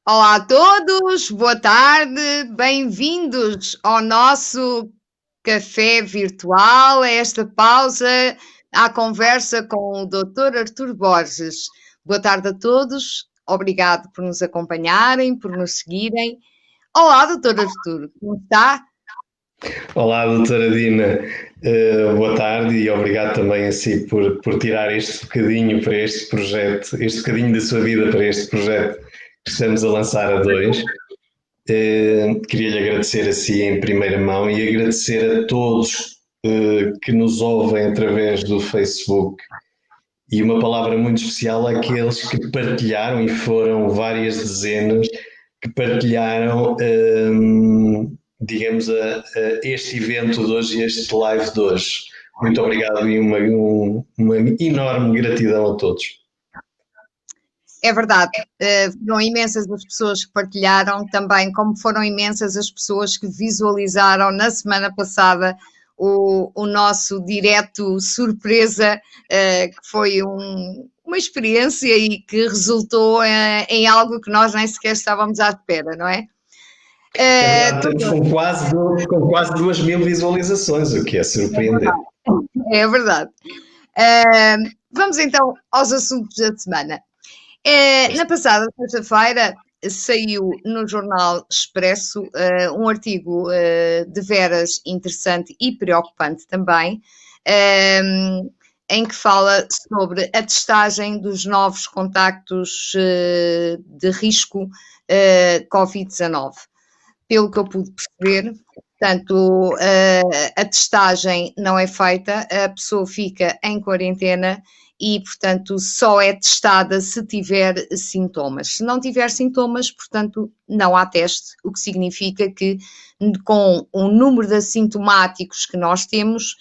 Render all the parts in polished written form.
Olá a todos, boa tarde, bem-vindos ao nosso café virtual, a esta pausa, à conversa com o Dr. Artur Borges. Boa tarde a todos, obrigado por nos acompanharem, por nos seguirem. Olá, Dr. Artur, como está? Olá, doutora Dina. Boa tarde e obrigado também a si por tirar este bocadinho para este projeto, este bocadinho da sua vida para este projeto que estamos a lançar a dois. Queria-lhe agradecer a si em primeira mão e agradecer a todos que nos ouvem através do Facebook. E uma palavra muito especial àqueles que partilharam, e foram várias dezenas, que partilharam, digamos, este evento de hoje, este live de hoje. Muito obrigado e uma enorme gratidão a todos. É verdade, foram imensas as pessoas que partilharam também, como foram imensas as pessoas que visualizaram na semana passada o nosso direto surpresa, que foi uma experiência e que resultou em algo que nós nem sequer estávamos à espera, não é? É verdade, estamos com quase 2.000 visualizações, o que é surpreendente. É verdade. Vamos então aos assuntos da semana. Na passada terça-feira saiu no Jornal Expresso um artigo de veras interessante e preocupante também, em que fala sobre a testagem dos novos contactos de risco Covid-19. Pelo que eu pude perceber, portanto, a testagem não é feita, a pessoa fica em quarentena e, portanto, só é testada se tiver sintomas. Se não tiver sintomas, portanto, não há teste, o que significa que, com o número de assintomáticos que nós temos,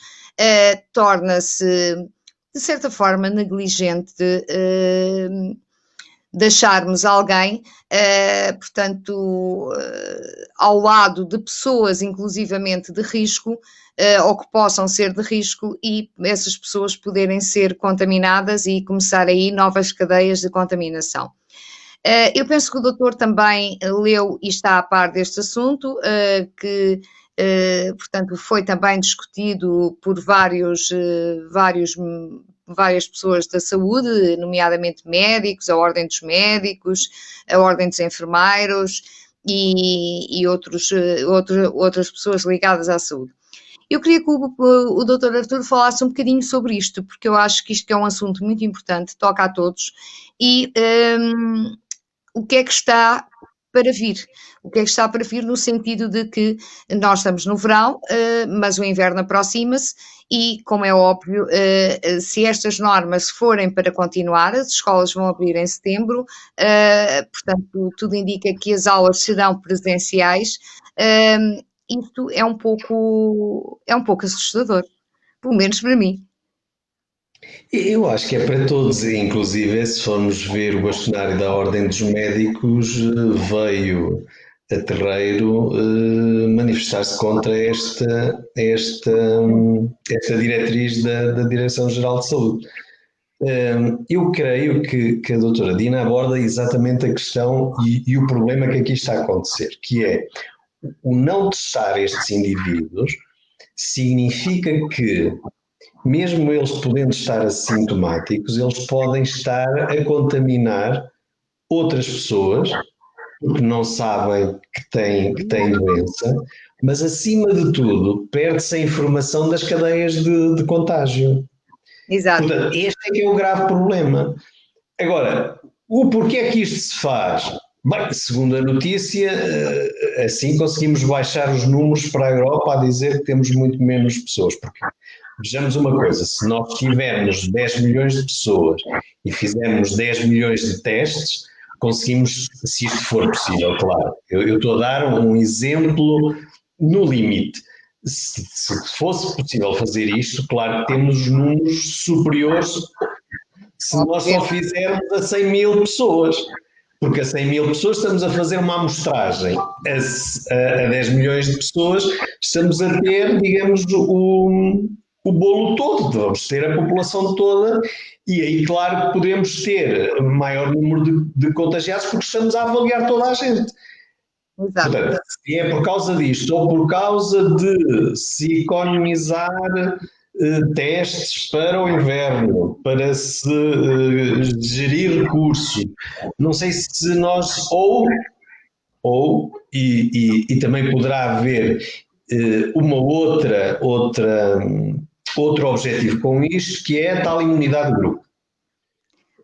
torna-se, de certa forma, negligente deixarmos alguém, portanto, ao lado de pessoas, inclusivamente de risco, ou que possam ser de risco, e essas pessoas poderem ser contaminadas e começar aí novas cadeias de contaminação. Eu penso que o doutor também leu e está a par deste assunto, que portanto foi também discutido por várias pessoas da saúde, nomeadamente médicos, a Ordem dos Médicos, a Ordem dos Enfermeiros e outras pessoas ligadas à saúde. Eu queria que o Dr. Artur falasse um bocadinho sobre isto, porque eu acho que isto é um assunto muito importante, toca a todos, e o que é que está para vir? O que é que está para vir no sentido de que nós estamos no verão, mas o inverno aproxima-se e, como é óbvio, se estas normas forem para continuar, as escolas vão abrir em setembro, portanto, tudo indica que as aulas serão presenciais. Isto é um pouco assustador, pelo menos para mim. Eu acho que é para todos, inclusive se formos ver o bastonário da Ordem dos Médicos, veio a terreiro manifestar-se contra esta diretriz da Direção-Geral de Saúde. Eu creio que a doutora Dina aborda exatamente a questão e o problema que aqui está a acontecer, que é o não testar estes indivíduos significa que, mesmo eles podendo estar assintomáticos, eles podem estar a contaminar outras pessoas porque não sabem que têm doença, mas acima de tudo perde-se a informação das cadeias de contágio. Exato. Portanto, este é que é o grave problema. Agora, o porquê é que isto se faz? Bem, segundo a notícia, assim conseguimos baixar os números para a Europa a dizer que temos muito menos pessoas. Porque, vejamos uma coisa, se nós tivermos 10 milhões de pessoas e fizermos 10 milhões de testes, conseguimos, se isto for possível, claro. Eu estou a dar um exemplo no limite. Se fosse possível fazer isto, claro que temos números superiores se nós só fizermos a 100 mil pessoas. Porque a 100 mil pessoas estamos a fazer uma amostragem, a 10 milhões de pessoas estamos a ter, digamos, o bolo todo, vamos ter a população toda, e aí, claro, que podemos ter maior número de contagiados porque estamos a avaliar toda a gente. Exato. Portanto, se é por causa disto ou por causa de se economizar testes para o inverno, para se gerir recursos, não sei se nós, e também poderá haver outro objetivo com isto, que é a tal imunidade de grupo.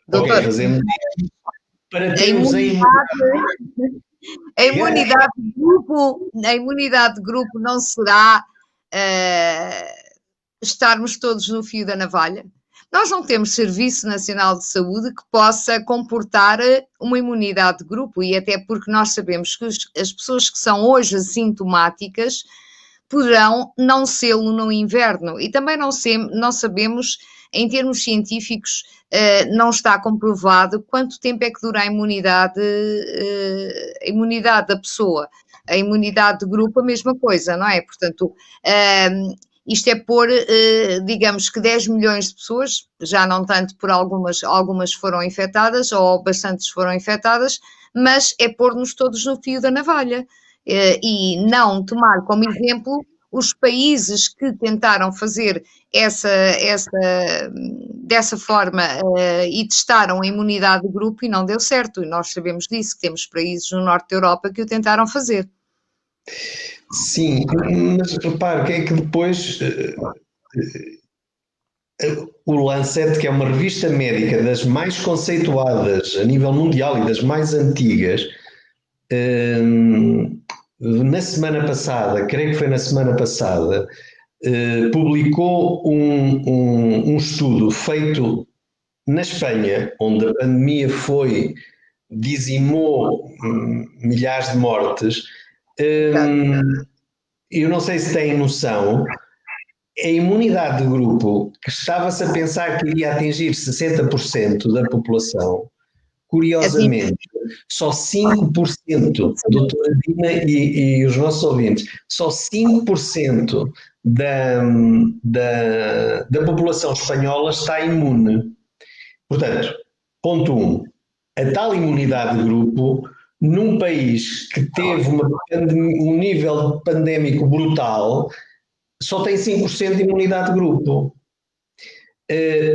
Doutor, Ok, fazemos isto para a termos a imunidade de grupo não será estarmos todos no fio da navalha. Nós não temos Serviço Nacional de Saúde que possa comportar uma imunidade de grupo, e até porque nós sabemos que as pessoas que são hoje assintomáticas poderão não sê-lo no inverno, e também não sabemos, em termos científicos, não está comprovado quanto tempo é que dura a imunidade da pessoa. A imunidade de grupo, a mesma coisa, não é? Portanto, isto é pôr, digamos que 10 milhões de pessoas, já não tanto por algumas foram infectadas, ou bastantes foram infectadas, mas é pôr-nos todos no fio da navalha. E não tomar como exemplo os países que tentaram fazer dessa forma e testaram a imunidade de grupo e não deu certo. E nós sabemos disso, que temos países no norte da Europa que o tentaram fazer. Sim, mas repare que é que depois o Lancet, que é uma revista médica das mais conceituadas a nível mundial e das mais antigas, na semana passada, creio que foi na semana passada, publicou um estudo feito na Espanha, onde a pandemia dizimou milhares de mortes. Eu não sei se têm noção, a imunidade de grupo, que estava-se a pensar que iria atingir 60% da população, curiosamente, só 5%, doutora Dina e os nossos ouvintes, só 5% da população espanhola está imune. Portanto, ponto 1, a tal imunidade de grupo, num país que teve um nível pandémico brutal, só tem 5% de imunidade de grupo.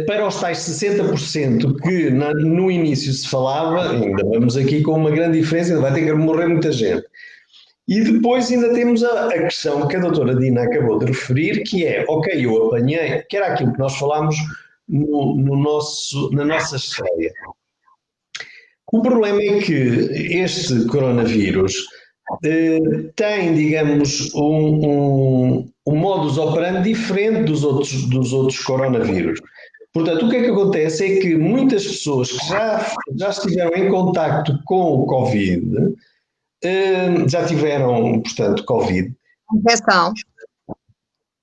Para os tais 60% que no início se falava, ainda vamos aqui com uma grande diferença, ainda vai ter que morrer muita gente. E depois ainda temos a questão que a doutora Dina acabou de referir, que é, ok, eu apanhei, que era aquilo que nós falámos na nossa história. O problema é que este coronavírus tem, digamos, um modus operandi diferente dos outros coronavírus. Portanto, o que é que acontece é que muitas pessoas que já estiveram em contacto com o Covid, já tiveram, portanto, Covid,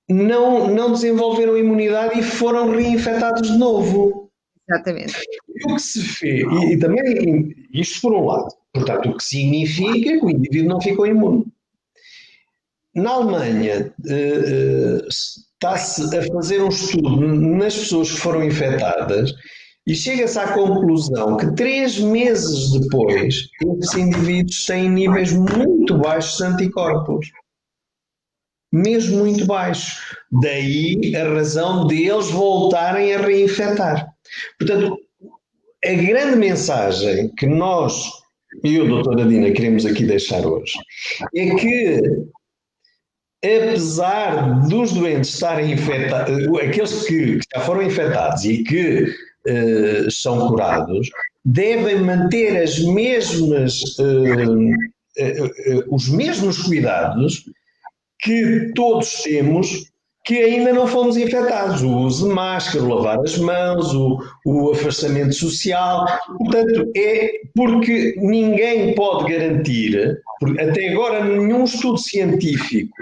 não desenvolveram imunidade e foram reinfectados de novo. Exatamente. E o que se fez, e também isto por um lado, portanto, o que significa que o indivíduo não ficou imune. Na Alemanha, está-se a fazer um estudo nas pessoas que foram infectadas e chega-se à conclusão que 3 meses depois, esses indivíduos têm níveis muito baixos de anticorpos. Mesmo muito baixos. Daí a razão deles voltarem a reinfectar. Portanto, a grande mensagem que nós e o doutora Dina queremos aqui deixar hoje é que, apesar dos doentes estarem infectados, aqueles que já foram infectados e que são curados, devem manter os mesmos cuidados que todos temos, que ainda não fomos infectados. O uso de máscara, o lavar as mãos, o afastamento social. Portanto, é porque ninguém pode garantir, porque até agora nenhum estudo científico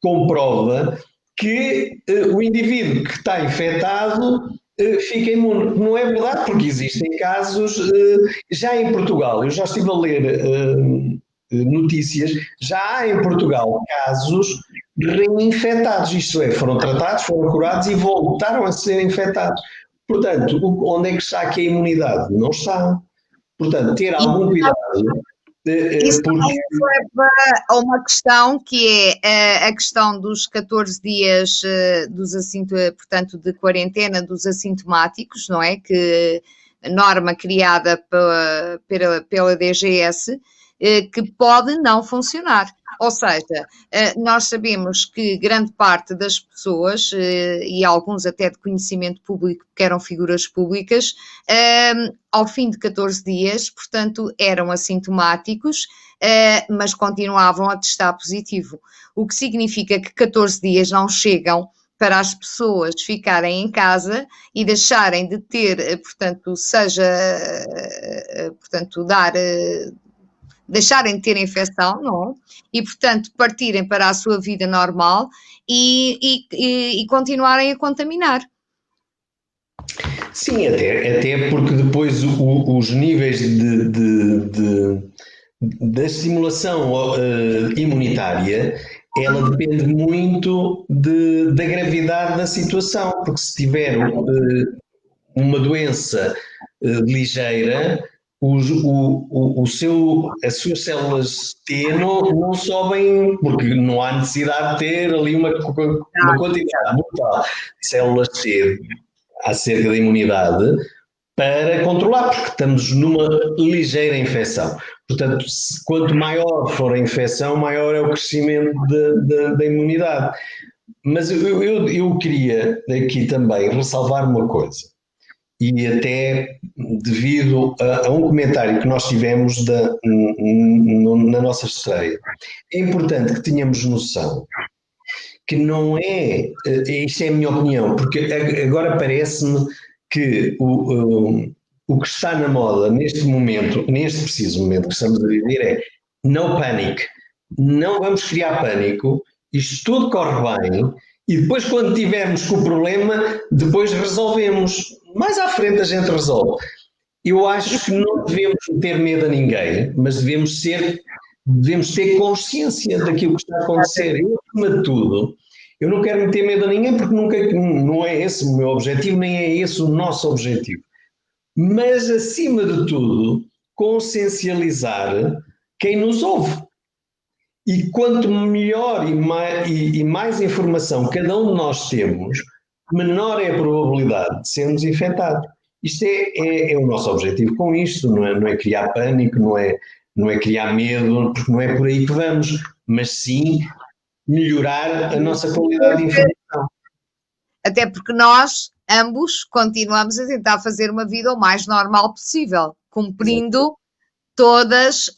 comprova que o indivíduo que está infectado fica imune. Não é verdade, porque existem casos, já em Portugal, eu já estive a ler notícias, já há em Portugal casos reinfetados, isto é, foram tratados, foram curados e voltaram a ser infectados. Portanto, onde é que está aqui a imunidade? Não está. Portanto, ter algum cuidado. Isso também nos leva a uma questão que é a questão dos 14 dias portanto, de quarentena dos assintomáticos, não é? Que norma criada pela DGS, que pode não funcionar. Ou seja, nós sabemos que grande parte das pessoas, e alguns até de conhecimento público, que eram figuras públicas, ao fim de 14 dias, portanto, eram assintomáticos, mas continuavam a testar positivo. O que significa que 14 dias não chegam para as pessoas ficarem em casa e deixarem de ter, portanto, deixarem de ter infecção, não? E, portanto, partirem para a sua vida normal e continuarem a contaminar. Sim, até porque depois os níveis da estimulação imunitária, ela depende muito da gravidade da situação, porque se tiver uma doença ligeira, as suas células T não sobem, porque não há necessidade de ter ali uma quantidade brutal de células T acerca da imunidade para controlar, porque estamos numa ligeira infecção. Portanto, quanto maior for a infecção, maior é o crescimento da imunidade. Mas eu queria aqui também ressalvar uma coisa, e até devido a um comentário que nós tivemos na nossa estreia. É importante que tenhamos noção que não é, isto é a minha opinião, porque agora parece-me que o que está na moda neste momento, neste preciso momento que estamos a viver é no panic. Não vamos criar pânico, isto tudo corre bem e depois quando tivermos com o problema, depois resolvemos. Mais à frente a gente resolve. Eu acho que não devemos ter medo a ninguém, mas devemos ter consciência daquilo que está a acontecer. E, acima de tudo, eu não quero meter medo a ninguém porque não é esse o meu objetivo, nem é esse o nosso objetivo. Mas, acima de tudo, consciencializar quem nos ouve. E quanto melhor e mais informação cada um de nós temos, menor é a probabilidade de sermos infectados. Isto é o nosso objetivo com isto, não é criar pânico, não é criar medo, porque não é por aí que vamos, mas sim melhorar a nossa qualidade de informação. Até porque nós, ambos, continuamos a tentar fazer uma vida o mais normal possível, cumprindo todos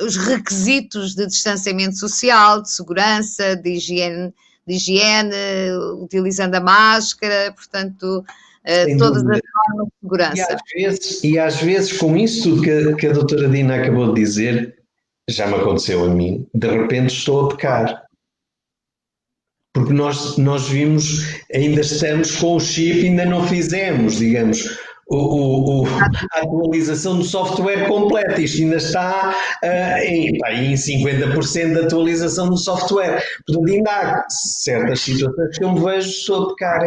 os requisitos de distanciamento social, de segurança, de higiene, utilizando a máscara, portanto, todas as normas de segurança. E às vezes, com isso tudo que a doutora Dina acabou de dizer, já me aconteceu a mim, de repente estou a pecar. Porque nós vimos, ainda estamos com o chip, ainda não fizemos, digamos, a atualização do software completo. Isto ainda está em 50% da atualização do software. Portanto, ainda há certas situações que eu me vejo, estou a pecar,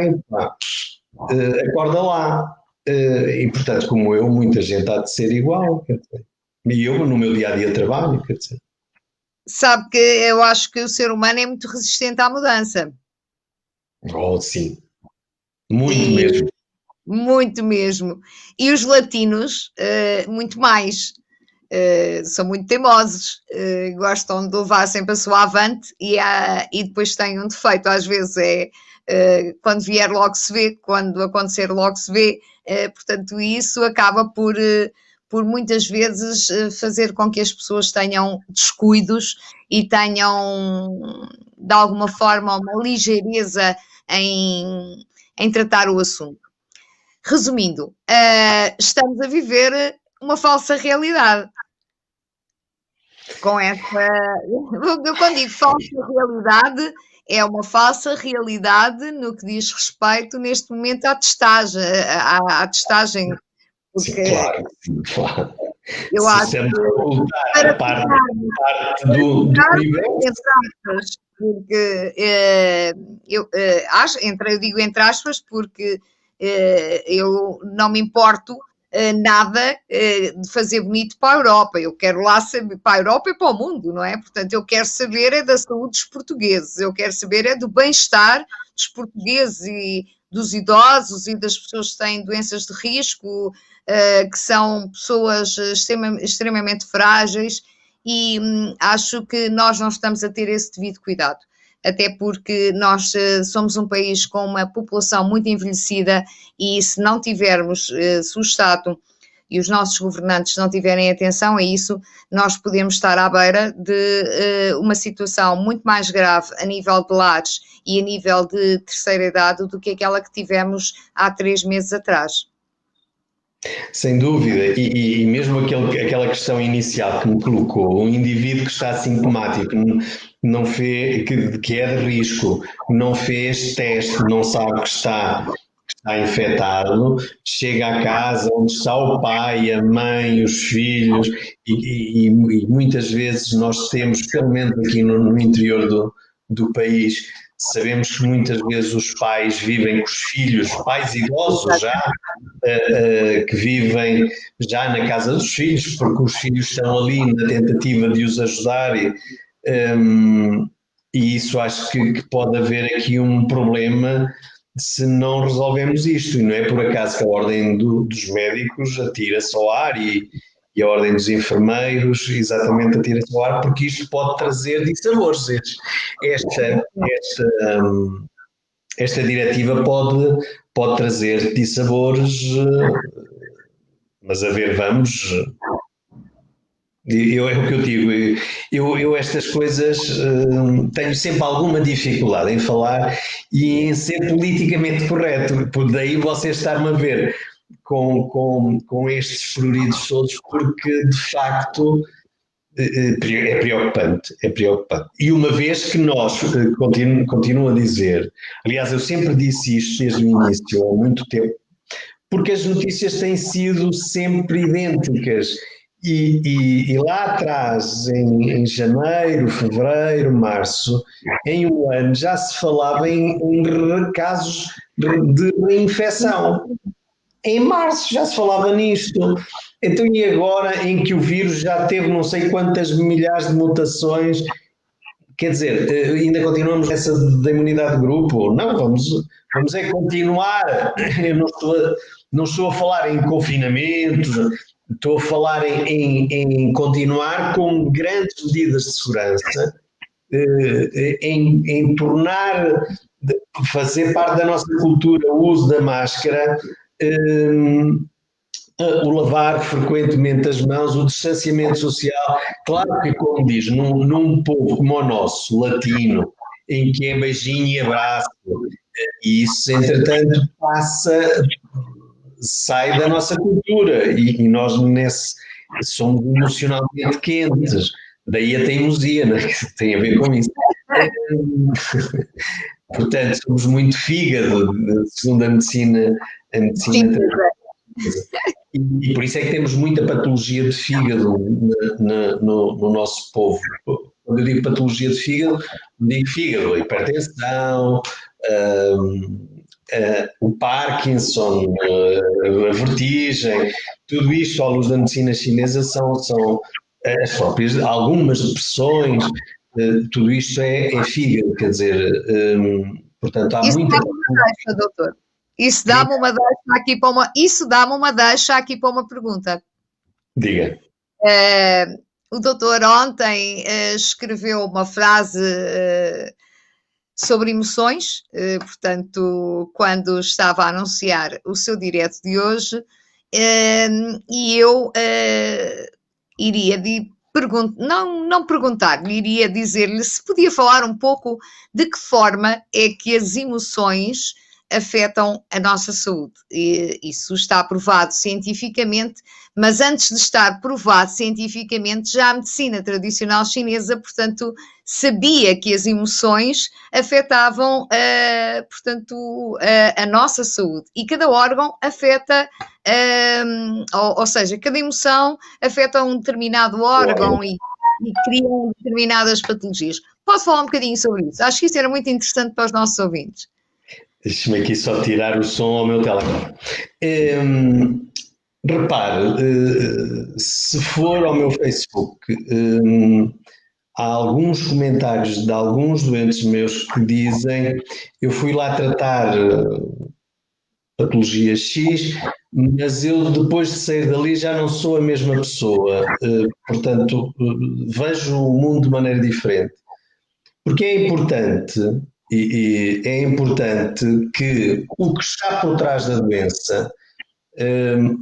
acorda lá. E, portanto, como eu, muita gente há de ser igual. Quer dizer, e eu, no meu dia-a-dia trabalho, quer dizer. Sabe que eu acho que o ser humano é muito resistente à mudança. Oh, sim. Muito mesmo. Muito mesmo. E os latinos, muito mais. São muito teimosos, gostam de levar sempre a sua avante e depois têm um defeito, às vezes quando vier logo se vê, quando acontecer logo se vê, portanto isso acaba por muitas vezes fazer com que as pessoas tenham descuidos e tenham de alguma forma uma ligeireza em tratar o assunto. Resumindo, estamos a viver uma falsa realidade. Com essa. Eu quando digo falsa realidade, é uma falsa realidade no que diz respeito, neste momento, à testagem. À testagem. Porque, sim, claro. Eu acho que para parte do universo. porque eu digo entre aspas, porque eu não me importo nada de fazer bonito para a Europa. Eu quero lá saber, para a Europa e para o mundo, não é? Portanto, eu quero saber é da saúde dos portugueses, eu quero saber é do bem-estar dos portugueses e dos idosos e das pessoas que têm doenças de risco, que são pessoas extremamente frágeis, e acho que nós não estamos a ter esse devido cuidado. Até porque nós somos um país com uma população muito envelhecida e se não tivermos, se o Estado e os nossos governantes não tiverem atenção a isso, nós podemos estar à beira de uma situação muito mais grave a nível de lares e a nível de terceira idade do que aquela que tivemos há 3 meses atrás. Sem dúvida, e mesmo aquela questão inicial que me colocou, um indivíduo que está sintomático, não fez, que é de risco, não fez teste, não sabe que está infectado, chega à casa onde está o pai, a mãe, os filhos, e muitas vezes nós temos, pelo menos aqui no interior do país, sabemos que muitas vezes os pais vivem com os filhos, pais idosos já, que vivem já na casa dos filhos, porque os filhos estão ali na tentativa de os ajudar e isso acho que pode haver aqui um problema se não resolvemos isto, e não é por acaso que a ordem dos médicos atira-se ao ar e a ordem dos enfermeiros exatamente atira-se ao ar, porque isto pode trazer dissabores. Esta diretiva pode trazer dissabores, mas a ver, vamos. É o que eu digo, eu estas coisas tenho sempre alguma dificuldade em falar e em ser politicamente correto, por daí vocês estar-me a ver com estes floridos todos, porque de facto é preocupante, é preocupante. E uma vez que nós, continuo a dizer, aliás eu sempre disse isto desde o início, há muito tempo, porque as notícias têm sido sempre idênticas. E lá atrás, em janeiro, fevereiro, março, em um ano já se falava em casos de reinfecção. Em março já se falava nisto. Então, e agora em que o vírus já teve não sei quantas milhares de mutações, quer dizer, ainda continuamos nessa da imunidade de grupo? Não, vamos é continuar. Eu não estou a falar em confinamentos, estou a falar em continuar com grandes medidas de segurança, em tornar, fazer parte da nossa cultura o uso da máscara, o lavar frequentemente as mãos, o distanciamento social. Claro que, como diz, num povo como o nosso, latino, em que é beijinho e abraço, e isso, entretanto, sai da nossa cultura e nós somos emocionalmente quentes, daí a teimosia, né, que tem a ver com isso. Portanto, somos muito fígado, segundo a medicina e por isso é que temos muita patologia de fígado no nosso povo. Quando eu digo patologia de fígado, digo fígado, hipertensão, o Parkinson, a vertigem, tudo isto à luz da medicina chinesa são as próprias, algumas depressões, tudo isto é fígado, quer dizer, portanto há isso muita... dá-me uma deixa, doutor. Isso dá-me uma deixa aqui para isso dá-me uma deixa aqui para uma pergunta. Diga. O doutor ontem escreveu uma frase sobre emoções, portanto, quando estava a anunciar o seu direto de hoje, e eu iria não perguntar-lhe, iria dizer-lhe se podia falar um pouco de que forma é que as emoções afetam a nossa saúde. Isso está provado cientificamente, mas antes de estar provado cientificamente, já a medicina tradicional chinesa, portanto, sabia que as emoções afetavam, portanto, a nossa saúde. E cada órgão afeta, ou seja, cada emoção afeta um determinado órgão. e criam determinadas patologias. Posso falar um bocadinho sobre isso? Acho que isso era muito interessante para os nossos ouvintes. Deixa-me aqui só tirar o som ao meu telemóvel. Repare, se for ao meu Facebook, há alguns comentários de alguns doentes meus que dizem: eu fui lá tratar patologia X, mas eu depois de sair dali já não sou a mesma pessoa, portanto vejo o mundo de maneira diferente. Porque é importante, e é importante que o que está por trás da doença,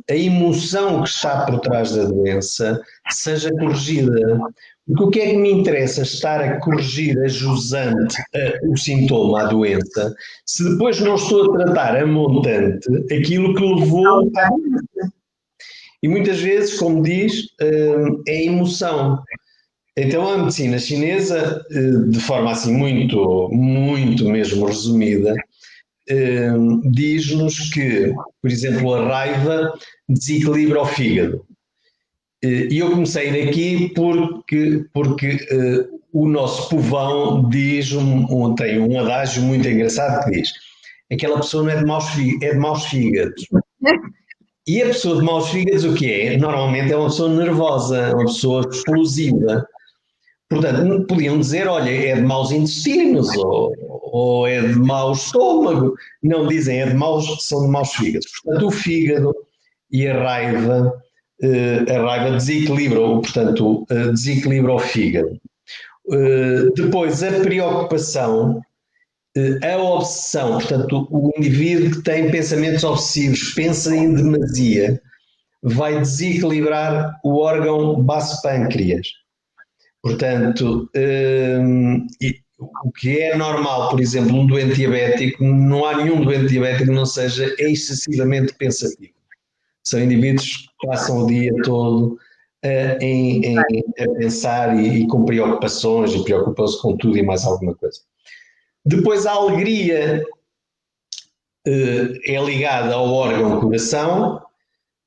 a emoção que está por trás da doença, seja corrigida. Porque o que é que me interessa estar a corrigir a jusante o sintoma, a doença, se depois não estou a tratar a montante aquilo que levou à doença? E muitas vezes, como diz, é a emoção. Então a medicina chinesa, de forma assim muito, muito mesmo resumida, diz-nos que, por exemplo, a raiva desequilibra o fígado. E eu comecei daqui porque o nosso povão diz, tem um adágio muito engraçado que diz: aquela pessoa não é de maus fígados. E a pessoa de maus fígados o que é? Normalmente é uma pessoa nervosa, uma pessoa explosiva. Portanto, podiam dizer: olha, é de maus intestinos ou é de mau estômago. Não dizem, são de maus fígados. Portanto, o fígado e a raiva desequilibra, portanto, desequilibra o fígado. Depois, a preocupação, a obsessão, portanto, o indivíduo que tem pensamentos obsessivos, pensa em demasia, vai desequilibrar o órgão baço-pâncreas. Portanto, o que é normal, por exemplo, um doente diabético, não há nenhum doente diabético que não seja excessivamente pensativo. São indivíduos que passam o dia todo a pensar e com preocupações, e preocupam-se com tudo e mais alguma coisa. Depois, a alegria é ligada ao órgão coração,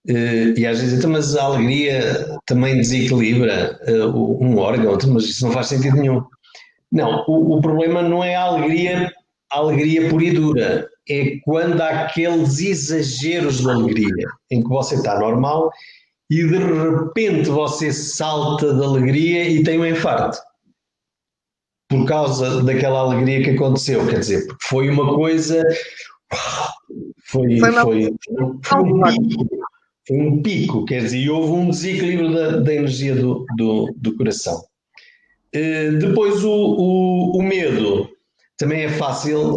e às vezes, mas a alegria também desequilibra um órgão, mas isso não faz sentido nenhum. Não, o problema não é a alegria pura e dura, é quando há aqueles exageros de alegria, em que você está normal e de repente você salta de alegria e tem um infarto. Por causa daquela alegria que aconteceu, quer dizer, porque foi uma coisa, foi um pico, quer dizer, e houve um desequilíbrio da energia do coração. Depois o medo, também é fácil,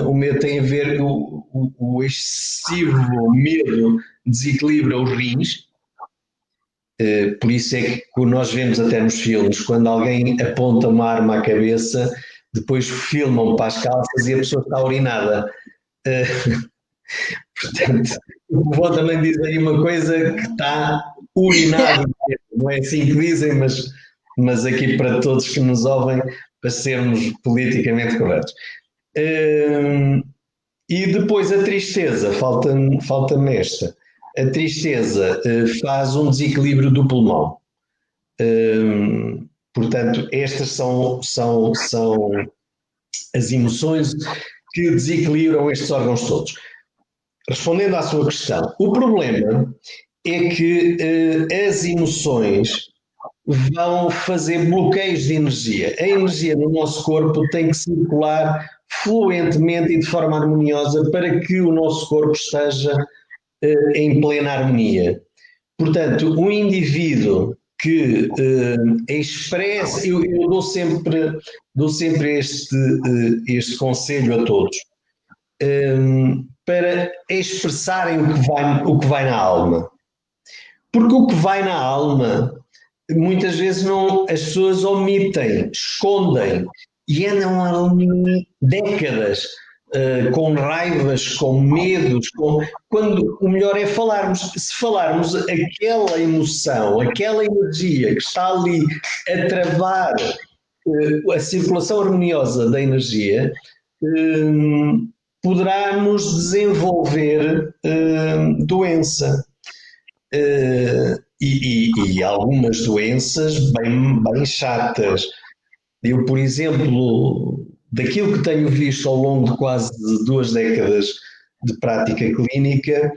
o medo tem a ver, o excessivo medo desequilibra os rins, por isso é que nós vemos até nos filmes, quando alguém aponta uma arma à cabeça, depois filmam para as calças e a pessoa está urinada. Portanto, o povo também diz aí uma coisa que está urinado, não é assim que dizem, mas aqui para todos que nos ouvem, para sermos politicamente corretos. E depois a tristeza, falta-me esta. A tristeza faz um desequilíbrio do pulmão. Portanto, estas são as emoções que desequilibram estes órgãos todos. Respondendo à sua questão, o problema é que as emoções vão fazer bloqueios de energia. A energia no nosso corpo tem que circular fluentemente e de forma harmoniosa para que o nosso corpo esteja em plena harmonia. Portanto, um indivíduo que expressa, eu dou sempre este conselho a todos, para expressarem o que vai na alma. Porque o que vai na alma, muitas vezes as pessoas omitem, escondem e andam ali décadas com raivas, com medos, quando o melhor é falarmos. Se falarmos aquela emoção, aquela energia que está ali a travar a circulação harmoniosa da energia, poderá nos desenvolver doença. E e algumas doenças bem chatas. Eu, por exemplo, daquilo que tenho visto ao longo de quase 2 décadas de prática clínica,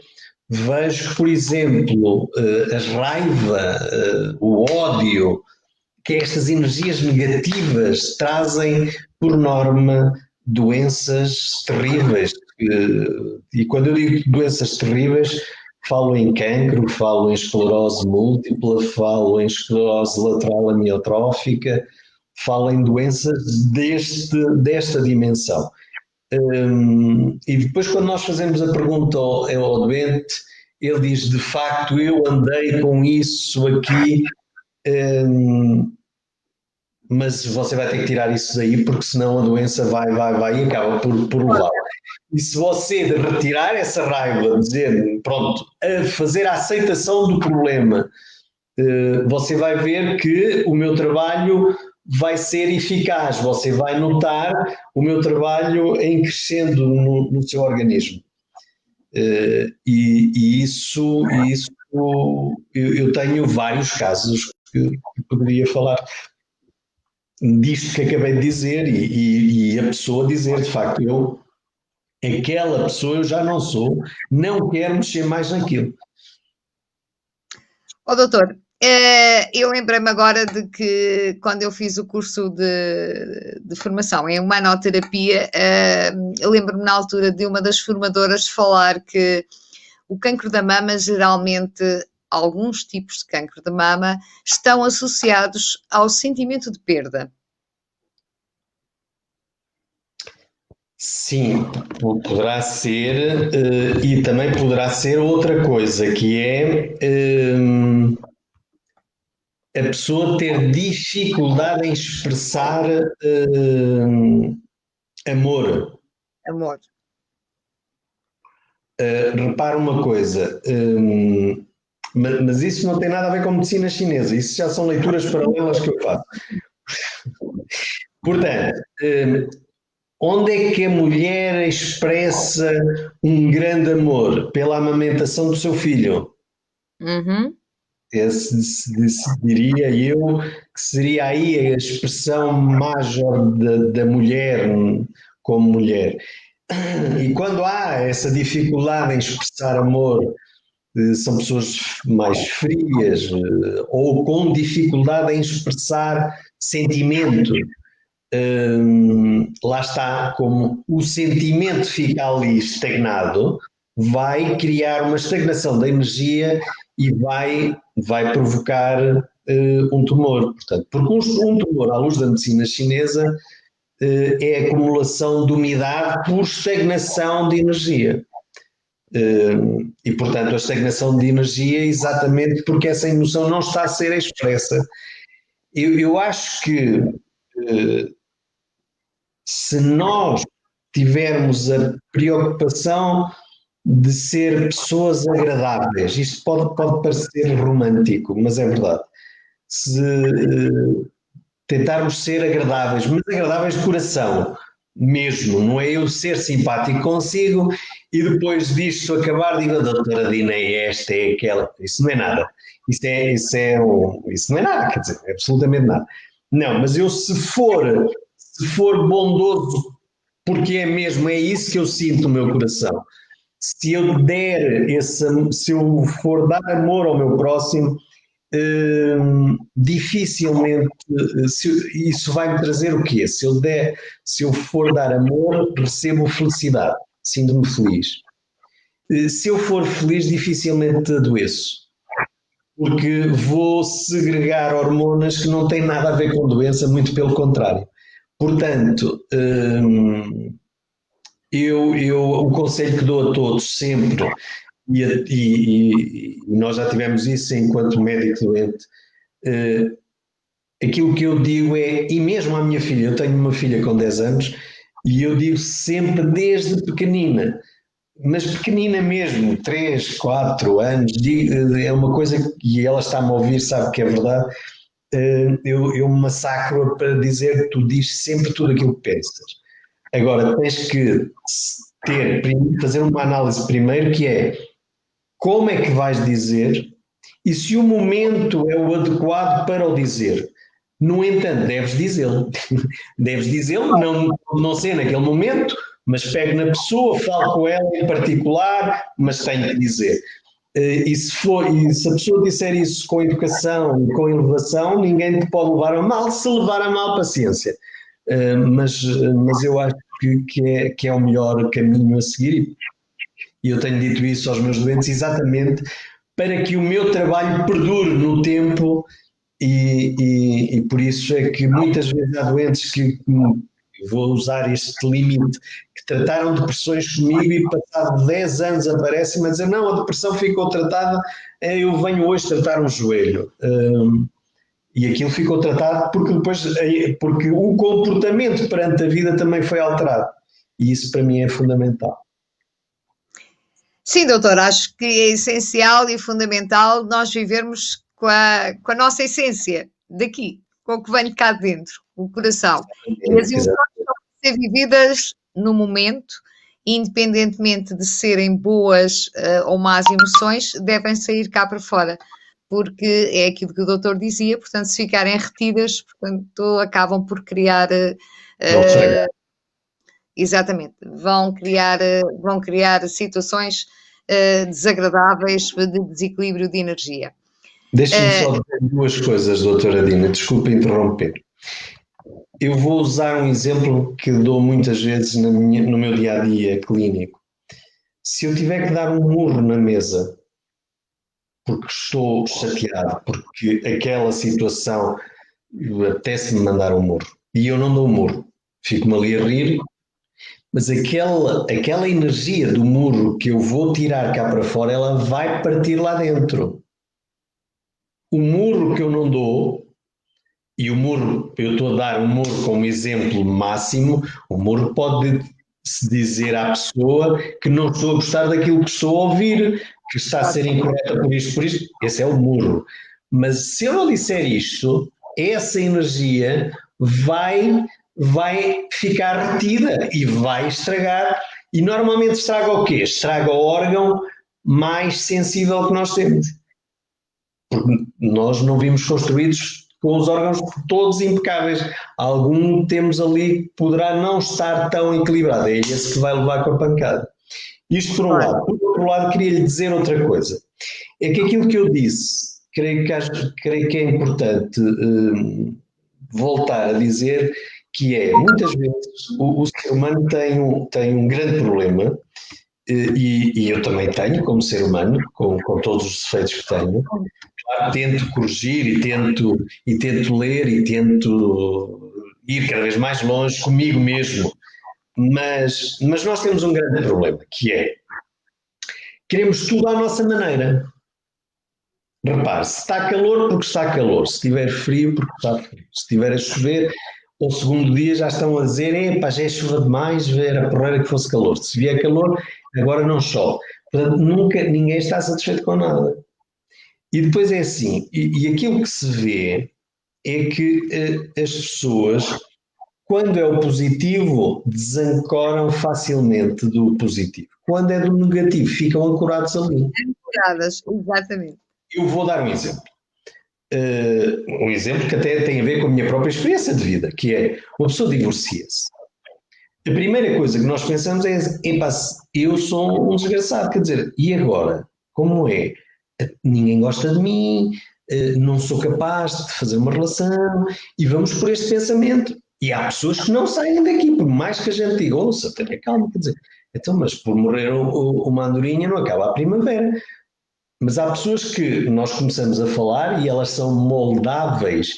vejo que, por exemplo, a raiva, o ódio, que estas energias negativas trazem, por norma, doenças terríveis. E quando eu digo doenças terríveis, falo em cancro, falo em esclerose múltipla, falo em esclerose lateral amiotrófica, falo em doenças desta dimensão. E depois, quando nós fazemos a pergunta ao doente, ele diz: de facto, eu andei com isso aqui, mas você vai ter que tirar isso daí, porque senão a doença vai e acaba por levar. E se você retirar essa raiva, dizer, pronto, a fazer a aceitação do problema, você vai ver que o meu trabalho vai ser eficaz, você vai notar o meu trabalho em crescendo no seu organismo. E isso eu tenho vários casos que poderia falar disto que acabei de dizer e a pessoa dizer, de facto, aquela pessoa eu já não sou, não quero mexer mais naquilo. Doutor, eu lembrei-me agora de que quando eu fiz o curso de formação em humanoterapia, eu lembro-me na altura de uma das formadoras falar que o cancro da mama, geralmente, alguns tipos de cancro da mama, estão associados ao sentimento de perda. Sim, poderá ser, e também poderá ser outra coisa, que é a pessoa ter dificuldade em expressar amor. Amor. Repara uma coisa, mas isso não tem nada a ver com medicina chinesa, isso já são leituras paralelas que eu faço. Portanto, onde é que a mulher expressa um grande amor? Pela amamentação do seu filho. Uhum. Esse diria eu que seria aí a expressão major da mulher como mulher. E quando há essa dificuldade em expressar amor, são pessoas mais frias ou com dificuldade em expressar sentimento. Lá está, como o sentimento fica ali estagnado, vai criar uma estagnação da energia e vai provocar um tumor. Portanto, porque um tumor, à luz da medicina chinesa, é a acumulação de umidade por estagnação de energia. E, portanto, a estagnação de energia é exatamente porque essa emoção não está a ser expressa. Eu acho que se nós tivermos a preocupação de ser pessoas agradáveis, isto pode parecer romântico, mas é verdade. Se tentarmos ser agradáveis, mas agradáveis de coração mesmo, não é eu ser simpático consigo e depois disto acabar digo, a doutora Dina é esta, é aquela, isso não é nada, isso não é nada, quer dizer, é absolutamente nada. Não, mas eu se for bondoso, porque é mesmo, é isso que eu sinto no meu coração, se eu se eu for dar amor ao meu próximo, dificilmente isso vai me trazer o quê? Se eu for dar amor, recebo felicidade, sinto-me feliz. Se eu for feliz, dificilmente adoeço, porque vou segregar hormonas que não têm nada a ver com doença, muito pelo contrário. Portanto, o conselho que dou a todos sempre, e nós já tivemos isso enquanto médico doente, aquilo que eu digo é, e mesmo à minha filha, eu tenho uma filha com 10 anos, e eu digo sempre desde pequenina, mas pequenina mesmo, 3, 4 anos, é uma coisa que ela está-me a ouvir, sabe que é verdade, eu massacro para dizer, tu dizes sempre tudo aquilo que pensas. Agora, tens que fazer uma análise primeiro, que é como é que vais dizer e se o momento é o adequado para o dizer. No entanto, deves dizê-lo. Deves dizê-lo, não ser naquele momento, mas pegue na pessoa, fale com ela em particular, mas tenho que dizer. E se a pessoa disser isso com educação e com elevação, ninguém te pode levar a mal. Se levar a mal, paciência. Mas eu acho que é o melhor caminho a seguir, e eu tenho dito isso aos meus doentes exatamente para que o meu trabalho perdure no tempo, e por isso é que muitas vezes há doentes que, vou usar este limite, que trataram depressões comigo e passado 10 anos aparecem a dizer não, a depressão ficou tratada, eu venho hoje tratar um joelho. E aquilo ficou tratado porque o comportamento perante a vida também foi alterado. E isso para mim é fundamental. Sim, doutor, acho que é essencial e fundamental nós vivermos com a nossa essência daqui, com o que vem cá de dentro, o coração. E as emoções estão a ser vividas no momento, independentemente de serem boas ou más emoções, devem sair cá para fora, porque é aquilo que o doutor dizia, portanto, se ficarem retidas, portanto, acabam por criar. Exatamente, vão criar situações desagradáveis de desequilíbrio de energia. Deixe-me só dizer duas coisas, doutora Dina, desculpe interromper. Eu vou usar um exemplo que dou muitas vezes no meu dia-a-dia clínico. Se eu tiver que dar um murro na mesa porque estou chateado, porque aquela situação apetece-me mandar um murro, e eu não dou um murro, fico-me ali a rir, mas aquela energia do murro que eu vou tirar cá para fora, ela vai partir lá dentro. O murro que eu não dou, e o murro, eu estou a dar um murro como exemplo máximo, o murro pode-se dizer à pessoa que não estou a gostar daquilo que estou a ouvir, que está a ser incorreta por isto, esse é o murro. Mas se eu não disser isto, essa energia vai ficar retida e vai estragar, e normalmente estraga o quê? Estraga o órgão mais sensível que nós temos. Porque nós não vimos construídos com os órgãos todos impecáveis. Algum temos ali que poderá não estar tão equilibrado, é esse que vai levar com a pancada. Isto por um lado. Por outro lado, queria lhe dizer outra coisa. É que aquilo que eu disse, creio que é importante voltar a dizer, que é, muitas vezes, o ser humano tem um grande problema, e eu também tenho, como ser humano, com todos os defeitos que tenho. Claro, tento corrigir e tento ler e tento ir cada vez mais longe comigo mesmo, mas nós temos um grande problema, que é, queremos tudo à nossa maneira. Repare, se está calor, porque está calor, se estiver frio, porque está frio, se estiver a chover, ao segundo dia já estão a dizer, epá, já é chuva demais, era porreira que fosse calor, se vier calor, agora não chove. Portanto, ninguém está satisfeito com nada. E depois é assim, e aquilo que se vê é que as pessoas, quando é o positivo, desancoram facilmente do positivo. Quando é do negativo, ficam ancorados ali. Ancoradas, exatamente. Eu vou dar um exemplo. Um exemplo que até tem a ver com a minha própria experiência de vida, que é, uma pessoa divorcia-se. A primeira coisa que nós pensamos é, eu sou um desgraçado, quer dizer, e agora? Como é? Ninguém gosta de mim, não sou capaz de fazer uma relação, e vamos por este pensamento. E há pessoas que não saem daqui, por mais que a gente diga, ouça, tenha calma, quer dizer, então, mas por morrer uma andorinha não acaba a primavera. Mas há pessoas que nós começamos a falar e elas são moldáveis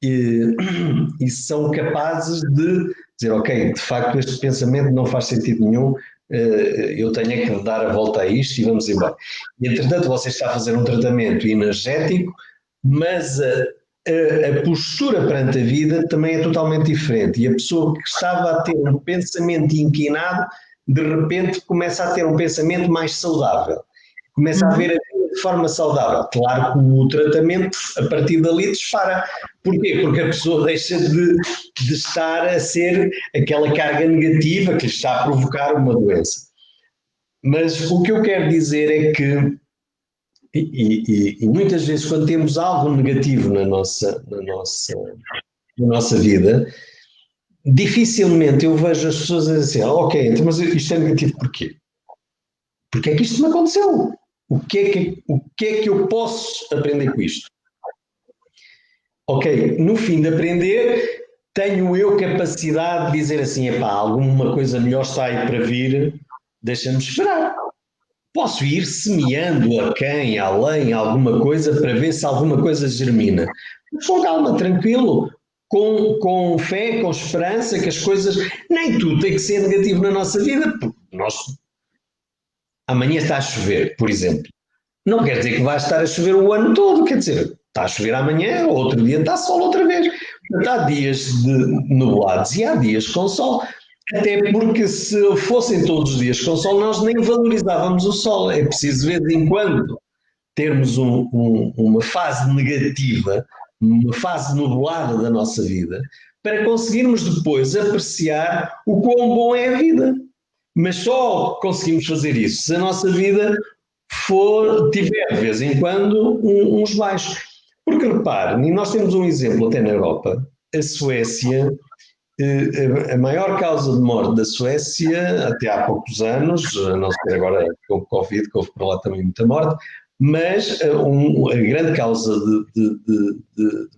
e são capazes de dizer, ok, de facto este pensamento não faz sentido nenhum, eu tenho que dar a volta a isto e vamos embora. E entretanto você está a fazer um tratamento energético, mas a postura perante a vida também é totalmente diferente, e a pessoa que estava a ter um pensamento inquinado, de repente começa a ter um pensamento mais saudável, começa a ver a vida de forma saudável. Claro que o tratamento a partir dali dispara. Porquê? Porque a pessoa deixa de estar a ser aquela carga negativa que lhe está a provocar uma doença. Mas o que eu quero dizer é que E muitas vezes, quando temos algo negativo na nossa vida, dificilmente eu vejo as pessoas a dizer, ok, então, mas isto é negativo porquê? Porque é que isto me aconteceu? O que é que eu posso aprender com isto? Ok, no fim de aprender, tenho eu capacidade de dizer assim, epá, alguma coisa melhor está aí para vir, deixa-me esperar. Posso ir semeando a quem, além, alguma coisa, para ver se alguma coisa germina. Mas com calma, tranquilo, com fé, com esperança, que as coisas. Nem tudo tem que ser negativo na nossa vida, porque amanhã está a chover, por exemplo. Não quer dizer que vai estar a chover o ano todo, quer dizer, está a chover amanhã, outro dia está sol outra vez. Portanto, há dias de nublados e há dias com sol. Até porque se fossem todos os dias com sol, nós nem valorizávamos o sol. É preciso, de vez em quando, termos uma fase negativa, uma fase nublada da nossa vida, para conseguirmos depois apreciar o quão bom é a vida. Mas só conseguimos fazer isso se a nossa vida tiver, de vez em quando, uns baixos. Porque repare, e nós temos um exemplo até na Europa, a Suécia, a maior causa de morte da Suécia, até há poucos anos, a não ser agora com o Covid, que houve por lá também muita morte, mas a grande causa de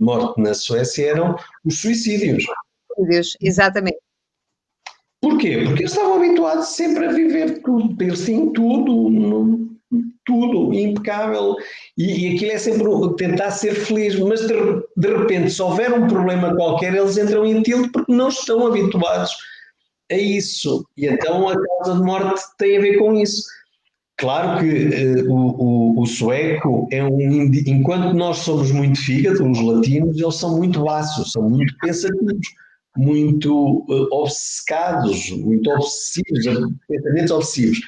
morte na Suécia eram os suicídios. Deus, exatamente. Porquê? Porque eles estavam habituados sempre a viver tudo, eles tinham tudo impecável, e aquilo é sempre tentar ser feliz, mas de repente, se houver um problema qualquer, eles entram em tilt porque não estão habituados a isso, e então a causa de morte tem a ver com isso. Claro que o sueco é enquanto nós somos muito fígado, os latinos, eles são muito baços, são muito pensativos, muito obcecados, muito obsessivos, pensamentos obsessivos.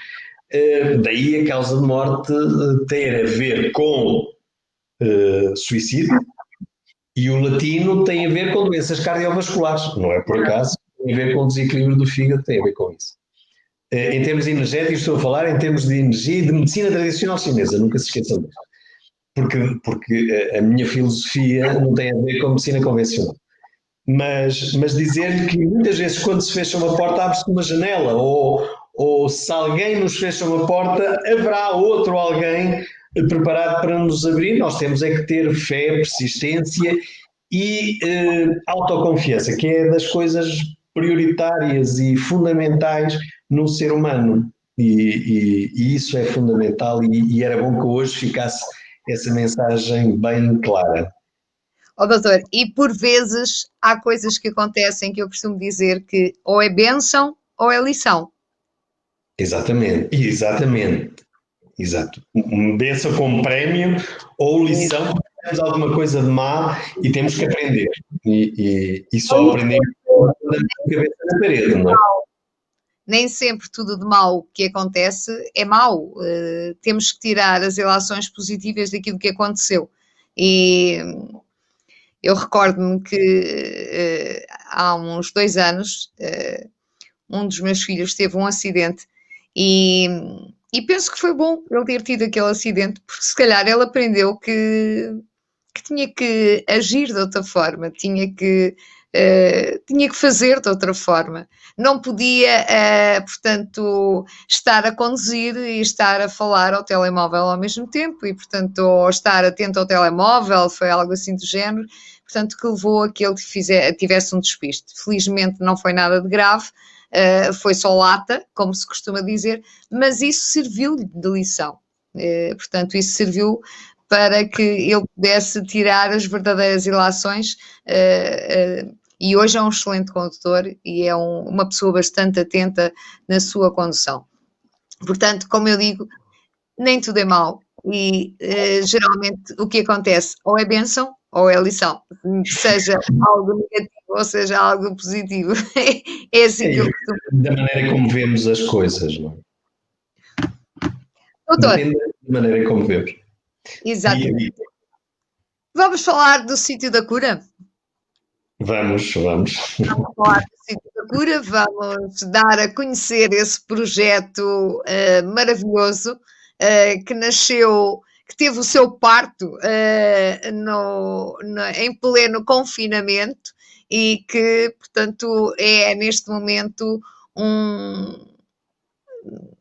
Daí a causa de morte ter a ver com suicídio, e o latino tem a ver com doenças cardiovasculares, não é por acaso, tem a ver com o desequilíbrio do fígado, tem a ver com isso. Em termos energéticos, estou a falar em termos de energia e de medicina tradicional chinesa, nunca se esqueçam disso. Porque a minha filosofia não tem a ver com medicina convencional. Mas dizer que muitas vezes quando se fecha uma porta abre-se uma janela, ou se alguém nos fecha uma porta, haverá outro alguém preparado para nos abrir. Nós temos é que ter fé, persistência e autoconfiança, que é das coisas prioritárias e fundamentais no ser humano. E isso é fundamental, e era bom que hoje ficasse essa mensagem bem clara. Ó doutor, e por vezes há coisas que acontecem que eu costumo dizer que ou é bênção ou é lição. Exatamente. Exato. Uma bênção como prémio ou lição, porque temos alguma coisa de má e temos que aprender. E só aprendemos com a cabeça na parede, não é? Nem sempre tudo de mau que acontece é mau. Temos que tirar as ilações positivas daquilo que aconteceu. E eu recordo-me que há uns 2 anos um dos meus filhos teve um acidente e penso que foi bom ele ter tido aquele acidente, porque se calhar ele aprendeu que tinha que agir de outra forma, tinha que fazer de outra forma. Não podia, portanto, estar a conduzir e estar a falar ao telemóvel ao mesmo tempo e, portanto, ou estar atento ao telemóvel, foi algo assim do género, portanto, que levou a que ele tivesse um despiste. Felizmente não foi nada de grave, foi só lata, como se costuma dizer, mas isso serviu-lhe de lição. Portanto, isso serviu para que ele pudesse tirar as verdadeiras ilações e hoje é um excelente condutor e é uma pessoa bastante atenta na sua condução. Portanto, como eu digo, nem tudo é mau e geralmente o que acontece ou é bênção ou é lição, seja algo negativo ou seja algo positivo. É assim que eu costumo. Da maneira como vemos as coisas, não é? Doutor, depende da maneira como vemos. Exatamente. Vamos falar do sítio da cura? Vamos. Vamos falar do sítio da cura, vamos dar a conhecer esse projeto maravilhoso que nasceu que teve o seu parto em pleno confinamento e que, portanto, é neste momento um,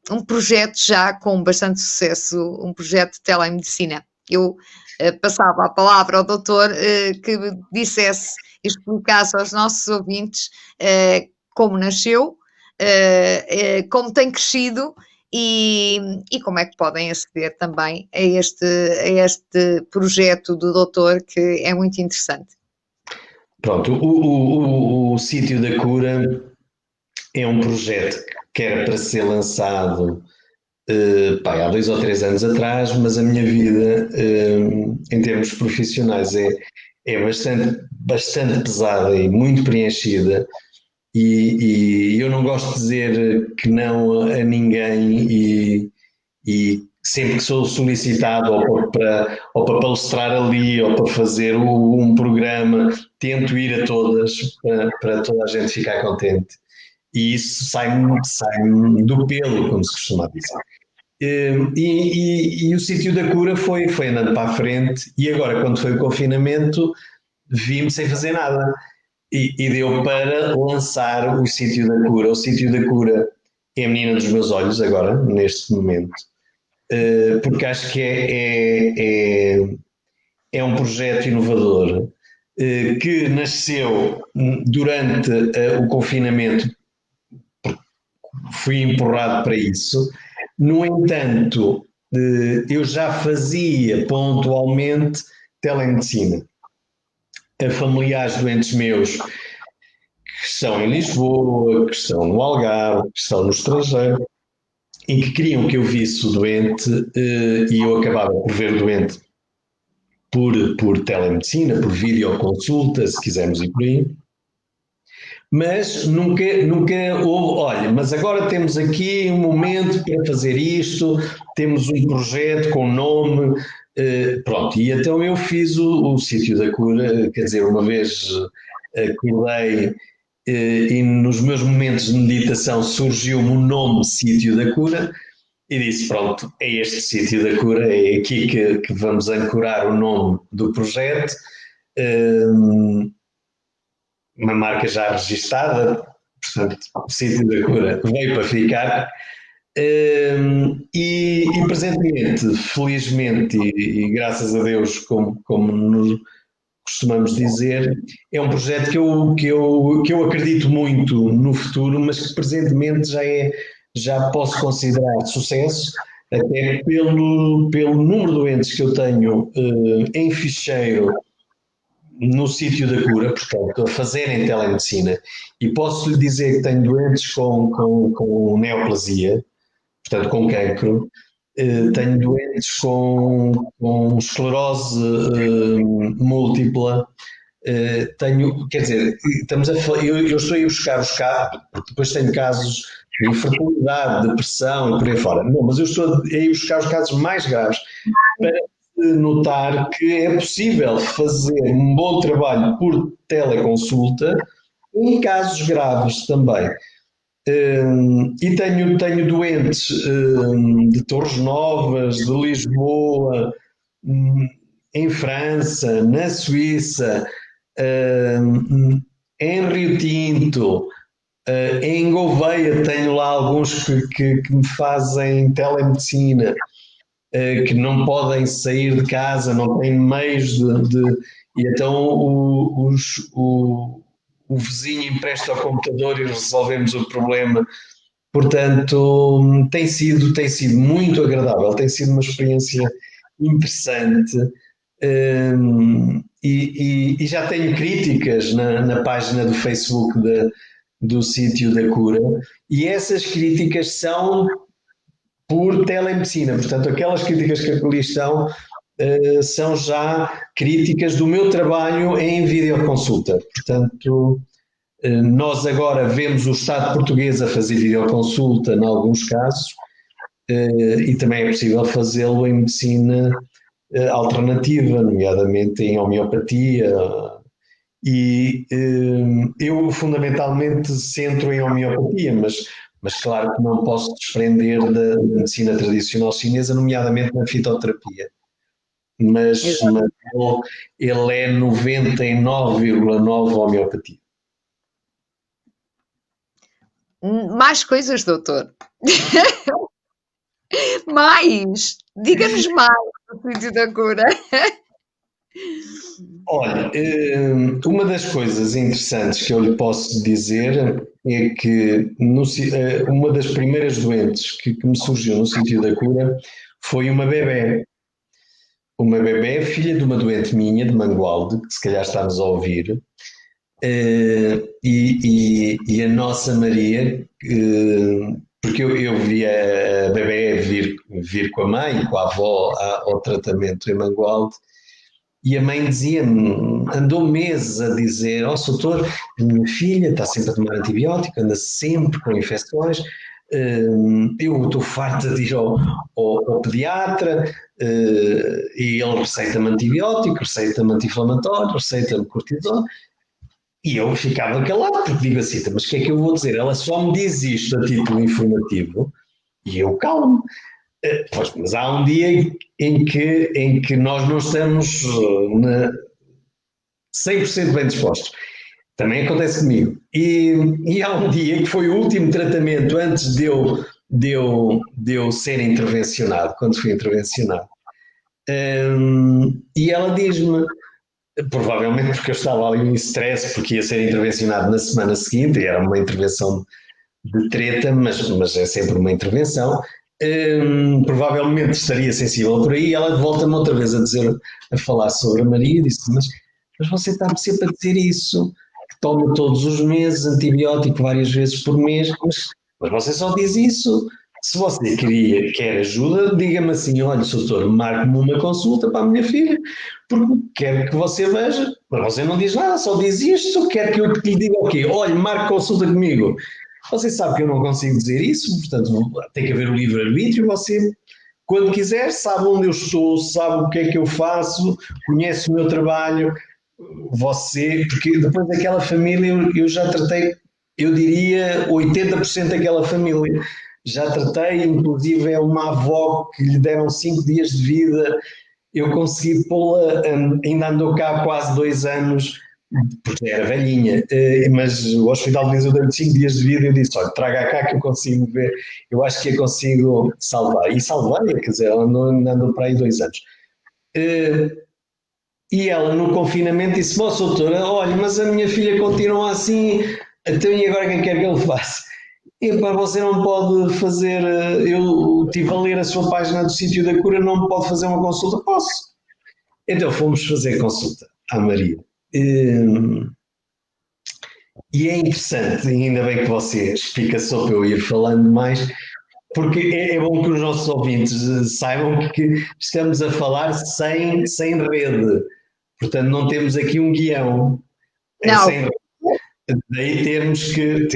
um projeto já com bastante sucesso, um projeto de telemedicina. Eu passava a palavra ao doutor que dissesse e explicasse aos nossos ouvintes como nasceu, como tem crescido e como é que podem aceder também a este projeto do doutor, que é muito interessante. Pronto, o Sítio da Cura é um projeto que era para ser lançado há 2 ou 3 anos atrás, mas a minha vida, em termos profissionais, é bastante pesada e muito preenchida. E eu não gosto de dizer que não a ninguém e sempre que sou solicitado ou para palestrar ali ou para fazer um programa, tento ir a todas para toda a gente ficar contente. E isso sai-me do pelo, como se costuma dizer. E o Sítio da Cura foi andando para a frente e agora, quando foi o confinamento, vi-me sem fazer nada. E deu para lançar o Sítio da Cura. O Sítio da Cura é a menina dos meus olhos agora, neste momento, porque acho que é um projeto inovador que nasceu durante o confinamento, fui empurrado para isso. No entanto, eu já fazia pontualmente telemedicina a familiares doentes meus que estão em Lisboa, que estão no Algarve, que estão no estrangeiro e que queriam que eu visse o doente e eu acabava por ver o doente por telemedicina, por videoconsulta, se quisermos ir por aí. Mas nunca houve, olha, mas agora temos aqui um momento para fazer isto, temos um projeto com nome, pronto, e então eu fiz o Sítio da Cura, quer dizer, uma vez acordei e nos meus momentos de meditação surgiu-me o nome Sítio da Cura e disse, pronto, é este Sítio da Cura, é aqui que vamos ancorar o nome do projeto. Uma marca já registada, portanto, o Sítio da Cura veio para ficar. E presentemente, felizmente e graças a Deus, como nos costumamos dizer, é um projeto que eu acredito muito no futuro, mas que presentemente já posso considerar sucesso, até pelo número de doentes que eu tenho em ficheiro no Sítio da Cura, portanto, a fazerem telemedicina, e posso lhe dizer que tenho doentes com neoplasia, portanto, com cancro, tenho doentes com esclerose múltipla, tenho, quer dizer, eu estou a ir buscar os casos, porque depois tenho casos de infertilidade, depressão e por aí fora. Não, mas eu estou a ir buscar os casos mais graves para notar que é possível fazer um bom trabalho por teleconsulta em casos graves também. E tenho doentes de Torres Novas, de Lisboa, em França, na Suíça, em Rio Tinto, em Gouveia tenho lá alguns que me fazem telemedicina, que não podem sair de casa, não têm meios e então o vizinho empresta o computador e resolvemos o problema. Portanto, tem sido muito agradável, tem sido uma experiência interessante. E já tenho críticas na página do Facebook do Sítio da Cura, e essas críticas são por telemedicina, portanto, aquelas críticas que ali estão são já críticas do meu trabalho em videoconsulta. Portanto, nós agora vemos o Estado português a fazer videoconsulta em alguns casos e também é possível fazê-lo em medicina alternativa, nomeadamente em homeopatia. E eu fundamentalmente centro em homeopatia, mas claro que não posso desprender da medicina tradicional chinesa, nomeadamente na fitoterapia. mas ele é 99,9 homeopatia. Mais coisas, doutor. Mais! Diga-nos mais do sítio da cura. Olha, uma das coisas interessantes que eu lhe posso dizer é que uma das primeiras doentes que me surgiu no sítio da cura foi uma bebé. Uma bebé, filha de uma doente minha, de Mangualde, que se calhar está-nos a ouvir, e a nossa Maria, porque eu vi a bebé vir com a mãe e com a avó ao tratamento em Mangualde, e a mãe dizia-me, andou meses a dizer, doutor, a minha filha está sempre a tomar antibiótico, anda sempre com infecções, eu estou farta de ir ao pediatra, e ele receita-me antibiótico, receita-me anti-inflamatório, receita-me cortisona, e eu ficava calado, porque digo assim, mas o que é que eu vou dizer? Ela só me diz isto a título informativo, e eu calmo. Pois, mas há um dia em que nós não estamos 100% bem dispostos. Também acontece comigo. E há um dia que foi o último tratamento antes de eu ser intervencionado, quando fui intervencionado. E ela diz-me, provavelmente porque eu estava ali em stress, porque ia ser intervencionado na semana seguinte, e era uma intervenção de treta, mas é sempre uma intervenção. Provavelmente estaria sensível por aí. Ela volta-me outra vez a falar sobre a Maria, e disse: mas você está-me sempre a dizer isso, que toma todos os meses antibiótico várias vezes por mês, mas você só diz isso. Se você quer ajuda, diga-me assim: olha, doutor, marque-me uma consulta para a minha filha, porque quero que você veja, mas você não diz nada, só diz isto, quer que eu lhe diga o quê? Olha, marque consulta comigo. Você sabe que eu não consigo dizer isso, portanto tem que haver o livre-arbítrio. Você, quando quiser, sabe onde eu estou, sabe o que é que eu faço, conhece o meu trabalho. Você, porque depois daquela família eu já tratei, eu diria 80% daquela família. Já tratei, inclusive é uma avó que lhe deram 5 dias de vida, eu consegui pô-la, ainda andou cá há quase 2 anos, porque era velhinha, mas o hospital me deu-lhe 5 dias de vida e eu disse, olha, traga cá que eu consigo ver, eu acho que a consigo salvar. E salvei, quer dizer, ela andou para aí 2 anos. E ela no confinamento disse, doutora, olha, mas a minha filha continua assim, então e agora o que quer que eu faça? E para você não pode fazer, eu estive a ler a sua página do sítio da cura, não pode fazer uma consulta? Posso. Então fomos fazer consulta à Maria. E é interessante, ainda bem que você explica só para eu ir falando mais, porque é bom que os nossos ouvintes saibam que estamos a falar sem rede. Portanto, não temos aqui um guião. É Não. sem rede. Daí temos que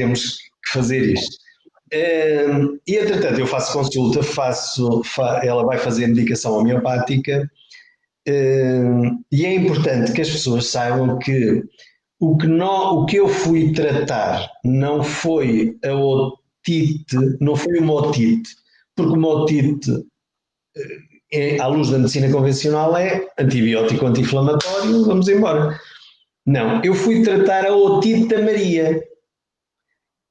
fazer isto. E, entretanto, eu faço consulta, ela vai fazer medicação homeopática, e é importante que as pessoas saibam que o que eu fui tratar não foi a otite, não foi uma otite, porque uma otite, à luz da medicina convencional, é antibiótico anti-inflamatório, vamos embora. Não, eu fui tratar a otite da Maria,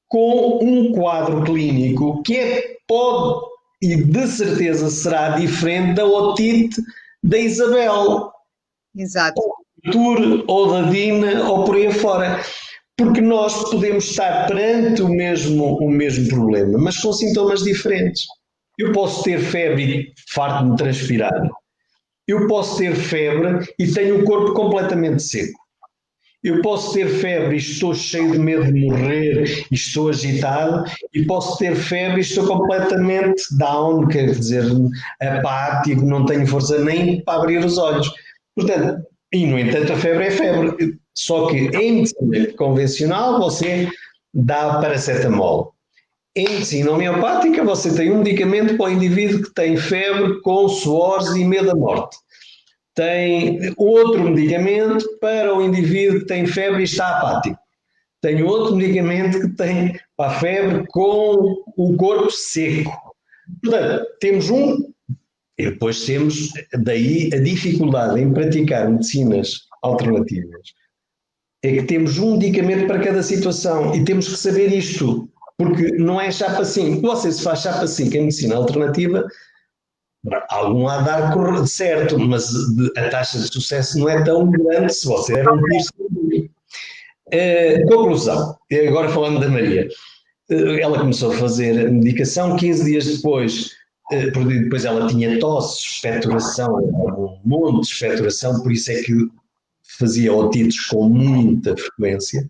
com um quadro clínico que pode e de certeza será diferente da otite da Isabel. Exato. Ou da Dina, ou por aí afora. Porque nós podemos estar perante o mesmo problema, mas com sintomas diferentes. Eu posso ter febre e farto-me transpirar. Eu posso ter febre e tenho o corpo completamente seco. Eu posso ter febre e estou cheio de medo de morrer e estou agitado, e posso ter febre e estou completamente down, quer dizer, apático, não tenho força nem para abrir os olhos. Portanto, e no entanto a febre é febre. Só que em medicina convencional você dá paracetamol. Em medicina homeopática você tem um medicamento para o indivíduo que tem febre com suores e medo da morte. Tem outro medicamento para o indivíduo que tem febre e está apático. Tem outro medicamento que tem para a febre com o corpo seco. Portanto, temos um E depois temos, daí a dificuldade em praticar medicinas alternativas, é que temos um medicamento para cada situação e temos que saber isto, porque não é chapa 5. Você se faz chapa 5 em medicina alternativa, algum há de dar certo, mas a taxa de sucesso não é tão grande se você der um piercing. Conclusão, agora falando da Maria, ela começou a fazer medicação, 15 dias depois, porque depois ela tinha tosse, expectoração, um monte de expectoração, por isso é que fazia otites com muita frequência.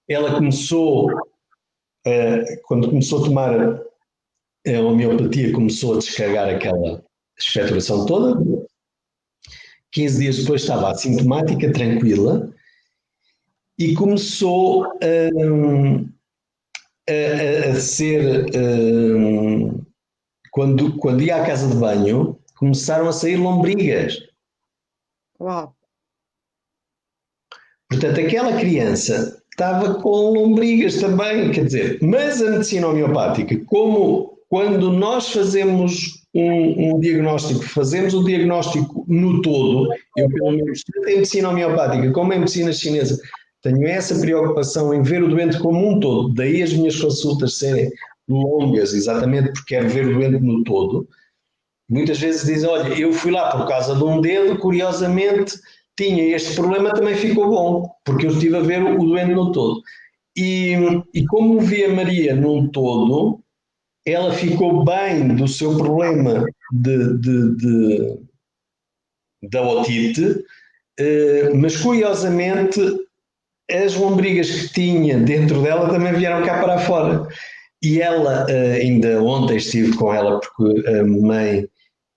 Ela começou, quando começou a tomar a homeopatia, começou a descarregar aquela expectoração toda. 15 dias depois estava assintomática, tranquila, e começou a ser, quando ia à casa de banho, começaram a sair lombrigas. Uau! Portanto, aquela criança estava com lombrigas também, quer dizer, mas a medicina homeopática, como quando nós fazemos um diagnóstico, fazemos o diagnóstico no todo, eu pelo menos, tanto em medicina homeopática como em medicina chinesa, tenho essa preocupação em ver o doente como um todo, daí as minhas consultas serem longas, exatamente porque quero ver o doente no todo. Muitas vezes dizem, olha, eu fui lá por causa de um dedo, curiosamente tinha este problema, também ficou bom, porque eu estive a ver o doente no todo. E como vi a Maria num todo, ela ficou bem do seu problema da otite, mas curiosamente as lombrigas que tinha dentro dela também vieram cá para fora. E ela, ainda ontem estive com ela porque a mãe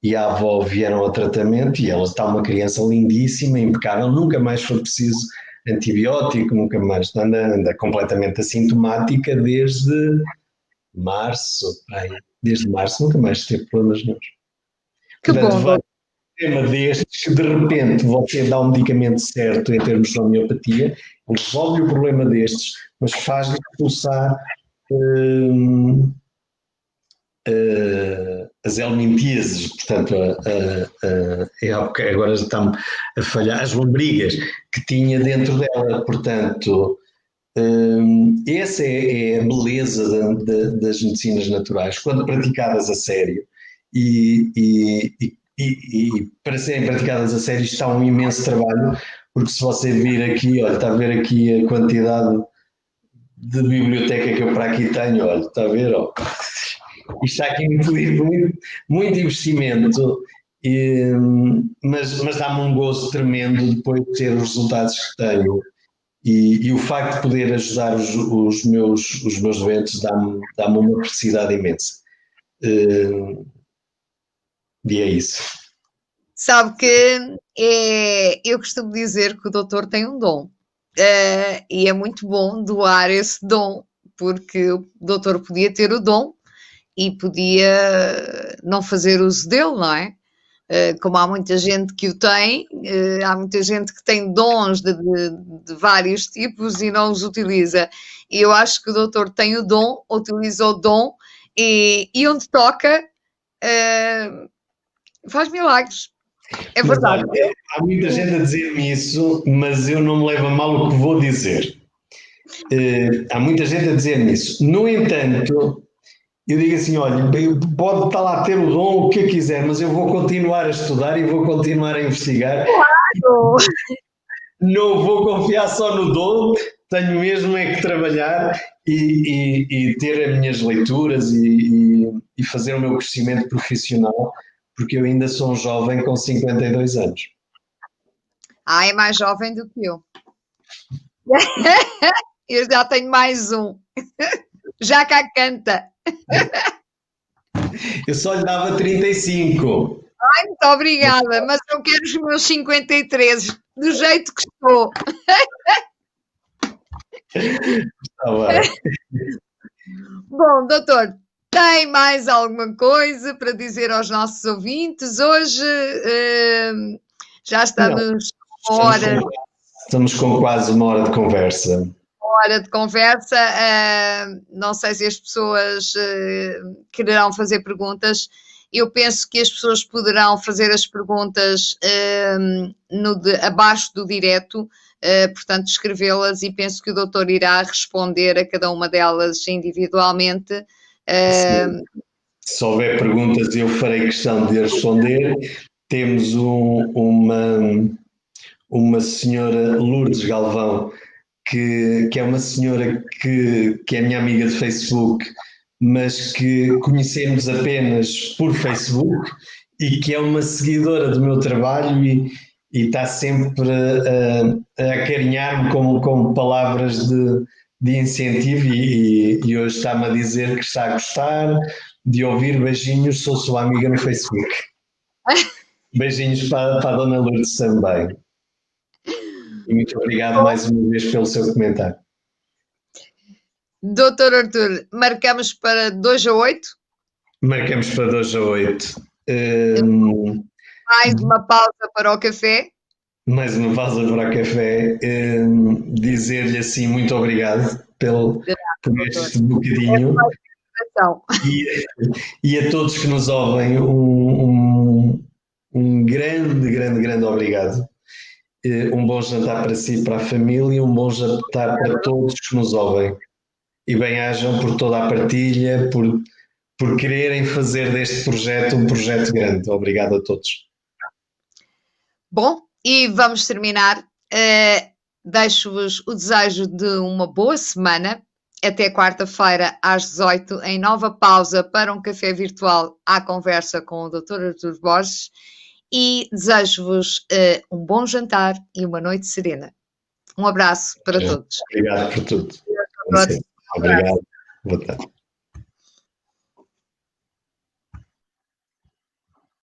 e a avó vieram ao tratamento e ela está uma criança lindíssima, impecável, nunca mais foi preciso antibiótico, nunca mais, anda completamente assintomática desde março, desde março nunca mais teve problemas nenhum. Que Portanto, bom, doutor. Tema destes, de repente você dá um medicamento certo em termos de homeopatia, resolve o problema destes, mas faz-lhe expulsar as helminthiases, portanto, agora já está-me a falhar, as lombrigas que tinha dentro dela, portanto, essa é a beleza das medicinas naturais, quando praticadas a sério, e para serem praticadas a sério está um imenso trabalho, porque se você vir aqui, olha, está a ver aqui a quantidade de biblioteca que eu para aqui tenho, olha, está a ver, ó. Isto está aqui muito investimento, mas dá-me um gozo tremendo depois de ter os resultados que tenho. E o facto de poder ajudar os meus doentes dá-me uma felicidade imensa. E é isso. Sabe que eu costumo dizer que o doutor tem um dom. E é muito bom doar esse dom, porque o doutor podia ter o dom e podia não fazer uso dele, não é? Como há muita gente que o tem, há muita gente que tem dons de vários tipos e não os utiliza. E eu acho que o doutor tem o dom, utiliza o dom e onde toca faz milagres. É Mas verdade. olha, há muita gente a dizer-me isso, mas eu não me levo a mal o que vou dizer. Há muita gente a dizer-me isso. No entanto, eu digo assim, olha, pode estar lá a ter o dom, o que quiser, mas eu vou continuar a estudar e vou continuar a investigar. Claro. Não vou confiar só no dom, tenho mesmo é que trabalhar e ter as minhas leituras e fazer o meu crescimento profissional, porque eu ainda sou um jovem com 52 anos. É mais jovem do que eu. Eu já tenho mais um. Já cá canta. Eu só lhe dava 35. Muito obrigada, mas eu quero os meus 53, do jeito que estou. Está bem. Bom, doutor, tem mais alguma coisa para dizer aos nossos ouvintes? Hoje já estamos Estamos com quase uma hora de conversa. Não sei se as pessoas quererão fazer perguntas. Eu penso que as pessoas poderão fazer as perguntas abaixo do direto, portanto, escrevê-las, e penso que o doutor irá responder a cada uma delas individualmente. Se houver perguntas, eu farei questão de responder. Temos uma senhora, Lourdes Galvão, que é uma senhora que é minha amiga de Facebook, mas que conhecemos apenas por Facebook, e que é uma seguidora do meu trabalho e está sempre a acarinhar-me com palavras de incentivo, e hoje está-me a dizer que está a gostar de ouvir. Beijinhos, sou sua amiga no Facebook. Beijinhos para a Dona Lourdes também. E muito obrigado mais uma vez pelo seu comentário. Doutor Artur, marcamos para 2 a 8? Marcamos para 2 a 8. Mais uma pausa para o café. Mais uma pausa para o café. Dizer-lhe assim muito obrigado por este bocadinho. E a todos que nos ouvem, um grande obrigado. Um bom jantar para si e para a família, um bom jantar para todos que nos ouvem. E bem-ajam por toda a partilha, por quererem fazer deste projeto um projeto grande. Obrigado a todos. Bom, e vamos terminar. Deixo-vos o desejo de uma boa semana. Até quarta-feira às 18, em nova pausa para um café virtual à conversa com o Dr. Artur Borges. E desejo-vos um bom jantar e uma noite serena. Um abraço para todos. Obrigado por tudo. Obrigado. Boa tarde.